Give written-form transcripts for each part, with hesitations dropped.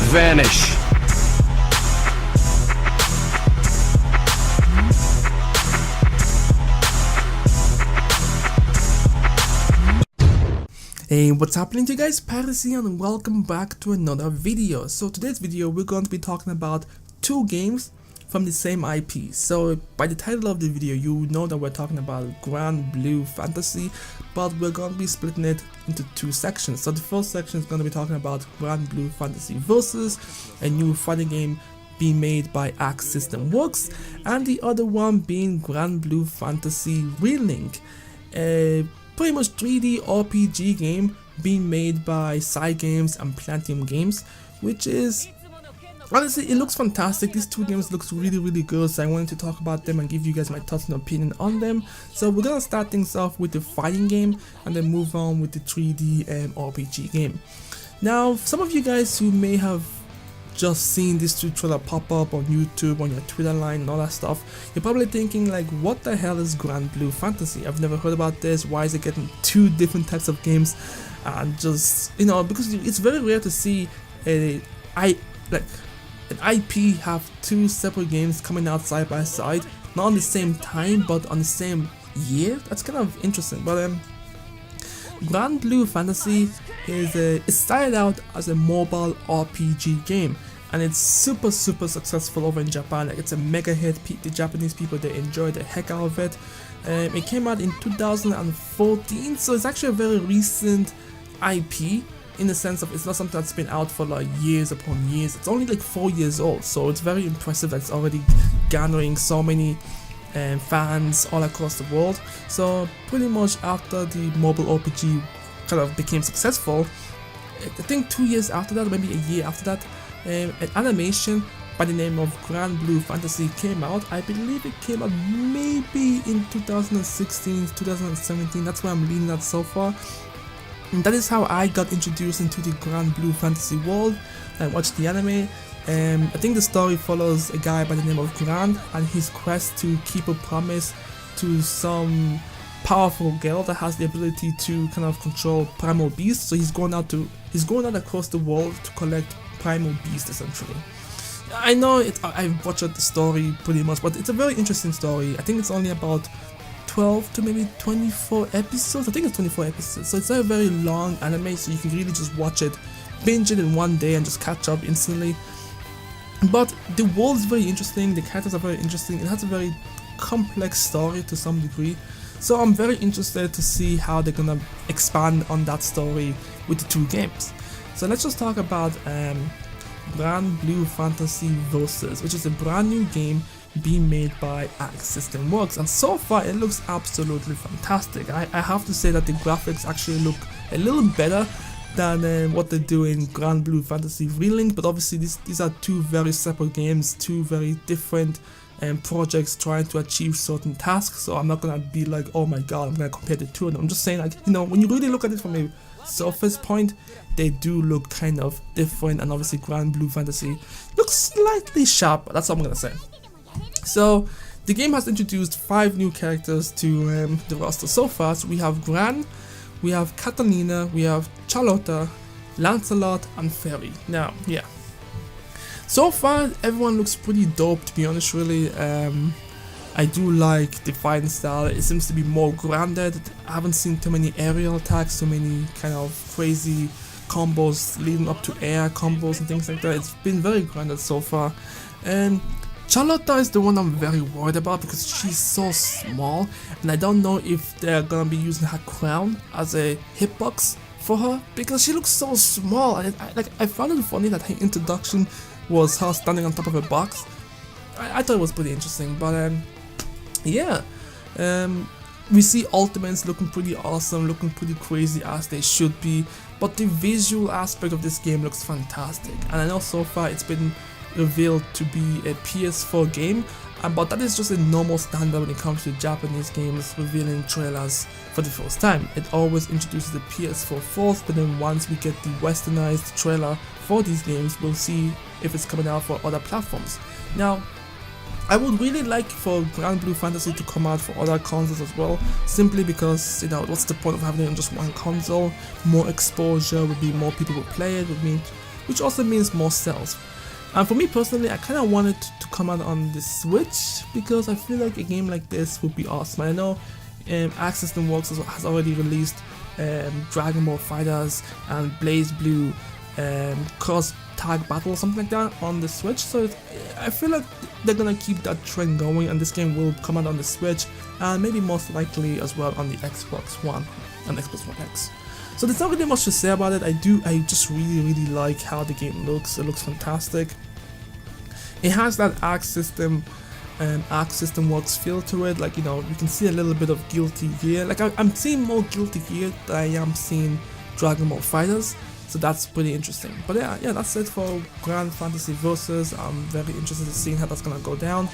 vanish. Hey, what's happening to you guys? Paris here and welcome back to another video. So today's video we're going to be talking about two games from the same IP. So by the title of the video you know that we're talking about Granblue Fantasy, but we're going to be splitting it into two sections. So the first section is going to be talking about Granblue Fantasy versus a new fighting game being made by Arc System Works, and the other one being Granblue Fantasy RELINK, a pretty much 3D RPG game being made by Cygames and Platinum Games, which is honestly, it looks fantastic. These two games looks really good, so I wanted to talk about them and give you guys my thoughts and opinion on them. So we're gonna start things off with the fighting game and then move on with the 3D RPG game. Now, some of you guys who may have just seen this two trailer pop up on YouTube, on your Twitter line and all that stuff, you're probably thinking like, what the hell is Granblue Fantasy? I've never heard about this. Why is it getting two different types of games? And just, you know, because it's very rare to see an IP have two separate games coming out side by side, not on the same time but on the same year. That's kind of interesting. But Granblue Fantasy is it started out as a mobile RPG game, and it's super successful over in Japan. Like, it's a mega hit. The Japanese people, they enjoy the heck out of it. It came out in 2014, so it's actually a very recent IP in the sense of it's not something that's been out for like years upon years. It's only like 4 years old, so it's very impressive that it's already garnering so many fans all across the world. So pretty much after the mobile RPG kind of became successful, I think 2 years after that, maybe a year after that, an animation by the name of Granblue Fantasy came out. I believe it came out maybe in 2016, 2017, that's where I'm leaning at so far. And that is how I got introduced into the Granblue Fantasy world. I watched the anime. I think the story follows a guy by the name of Gran and his quest to keep a promise to some powerful girl that has the ability to kind of control primal beasts. So he's going out across the world to collect primal beasts essentially. I know I've watched the story pretty much, but it's a very interesting story. I think it's only about 12 to maybe 24 episodes. I think it's 24 episodes, so it's not a very long anime, so you can really just watch it, binge it in one day and just catch up instantly. But the world is very interesting, the characters are very interesting, it has a very complex story to some degree, so I'm very interested to see how they're gonna expand on that story with the two games. So let's just talk about Granblue Fantasy Versus, which is a brand new game being made by Arc System Works, and so far it looks absolutely fantastic. I have to say that the graphics actually look a little better than what they do in Granblue Fantasy RELINK, but obviously these are two very separate games, two very different projects trying to achieve certain tasks, so I'm not gonna be like, oh my god, I'm gonna compare the two of them. I'm just saying, like, you know, when you really look at it from a surface point, they do look kind of different, and obviously Granblue Fantasy looks slightly sharper. That's all I'm gonna say. So the game has introduced 5 new characters to the roster so far. So we have Gran, we have Catalina, we have Charlotta, Lancelot, and Ferry. Now, yeah, so far everyone looks pretty dope, to be honest. Really, I do like the fighting style. It seems to be more grounded. I haven't seen too many aerial attacks, too many kind of crazy combos leading up to air combos and things like that. It's been very grounded so far. And Charlotta is the one I'm very worried about because she's so small, and I don't know if they're gonna be using her crown as a hitbox for her because she looks so small. And I found it funny that her introduction was her standing on top of a box. I thought it was pretty interesting, but yeah, we see ultimates looking pretty awesome, looking pretty crazy as they should be, but the visual aspect of this game looks fantastic. And I know so far it's been revealed to be a PS4 game, but that is just a normal standard when it comes to Japanese games revealing trailers for the first time. It always introduces the PS4 first, but then once we get the westernized trailer for these games, we'll see if it's coming out for other platforms. Now, I would really like for Granblue Fantasy to come out for other consoles as well, simply because, you know, what's the point of having it on just one console? More exposure would be more people would play it, would mean which also means more sales. And for me personally, I kind of wanted to come out on the Switch because I feel like a game like this would be awesome. I know Arc System Works has already released Dragon Ball Fighters and BlazBlue Cross Tag Battle, something like that, on the Switch. So I feel like they're gonna keep that trend going, and this game will come out on the Switch, and maybe most likely as well on the Xbox One and Xbox One X. So there's not really much to say about it. I just really like how the game looks. It looks fantastic. It has that Arc System Works feel to it. Like, you know, you can see a little bit of Guilty Gear. Like I'm seeing more Guilty Gear than I am seeing Dragon Ball Fighters. So that's pretty interesting. But yeah, that's it for Grand Fantasy Versus. I'm very interested in seeing how that's gonna go down.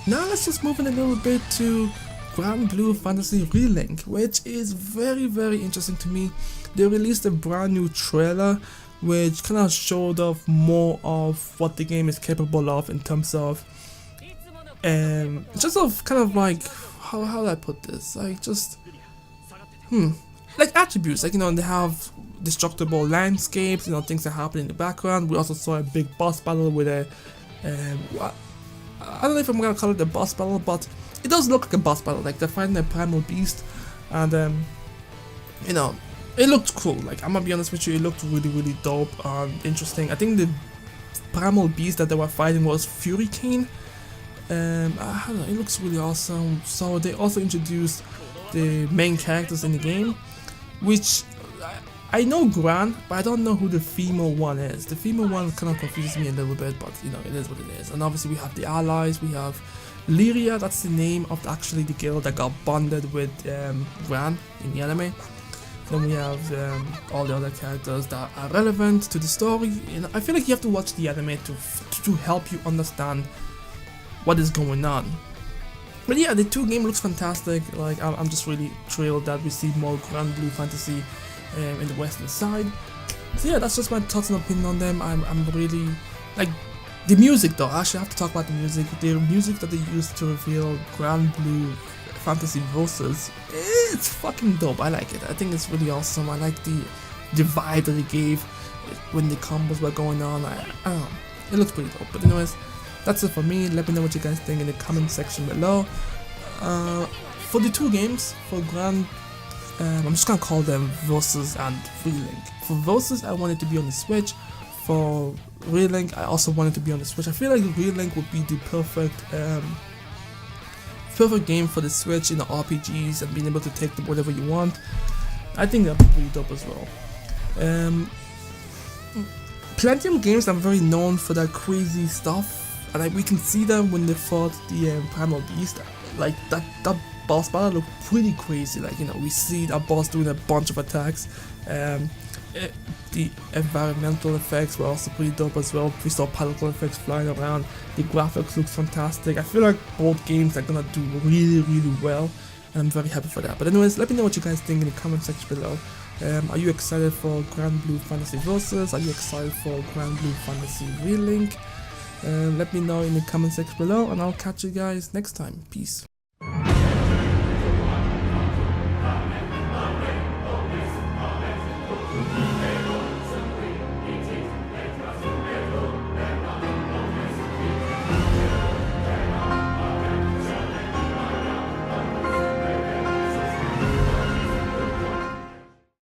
Now let's just move in a little bit to Granblue Fantasy RELINK, which is very interesting to me. They released a brand new trailer which kind of showed off more of what the game is capable of in terms of just of kind of like how do I put this, like just like attributes, like, you know, they have destructible landscapes, you know, things that happen in the background. We also saw a big boss battle with a I don't know if I'm gonna call it a boss battle, but it does look like a boss battle. Like, they're fighting a primal beast, and you know, it looked cool. Like, I'm gonna be honest with you, it looked really dope and interesting. I think the primal beast that they were fighting was Fury Cane. I don't know, it looks really awesome. So they also introduced the main characters in the game, which I know Gran, but I don't know who the female one is. The female one kind of confuses me a little bit, but you know, it is what it is. And obviously we have the allies. We have Lyria, that's the name of actually the girl that got bonded with Gran in the anime. Then we have all the other characters that are relevant to the story. You know, I feel like you have to watch the anime to help you understand what is going on. But yeah, the two game looks fantastic. Like, I'm just really thrilled that we see more Granblue Fantasy in the western side. So yeah, that's just my thoughts and opinion on them. I'm really like the music though. Actually, I have to talk about the music. The music that they used to reveal Granblue Fantasy Versus, it's fucking dope. I like it. I think it's really awesome. I like the vibe that they gave when the combos were going on. I don't know. It looks pretty dope. But anyways, that's it for me. Let me know what you guys think in the comment section below. For the two games, for I'm just gonna call them Versus and RELINK. For Versus, I want it to be on the Switch. For RELINK, I also want it to be on the Switch. I feel like RELINK would be the perfect game for the Switch in the RPGs and being able to take them whatever you want. I think that'd be pretty dope as well. Platinum Games are very known for that crazy stuff, and we can see them when they fought the Primal Beast. Like that boss battle looked pretty crazy. Like, you know, we see that boss doing a bunch of attacks. The environmental effects were also pretty dope as well. We saw particle effects flying around. The graphics looks fantastic. I feel like both games are gonna do really well, and I'm very happy for that. But anyways, let me know what you guys think in the comment section below. Are you excited for Granblue Fantasy Versus? Are you excited for Granblue Fantasy RELINK? Let me know in the comment section below, and I'll catch you guys next time. Peace.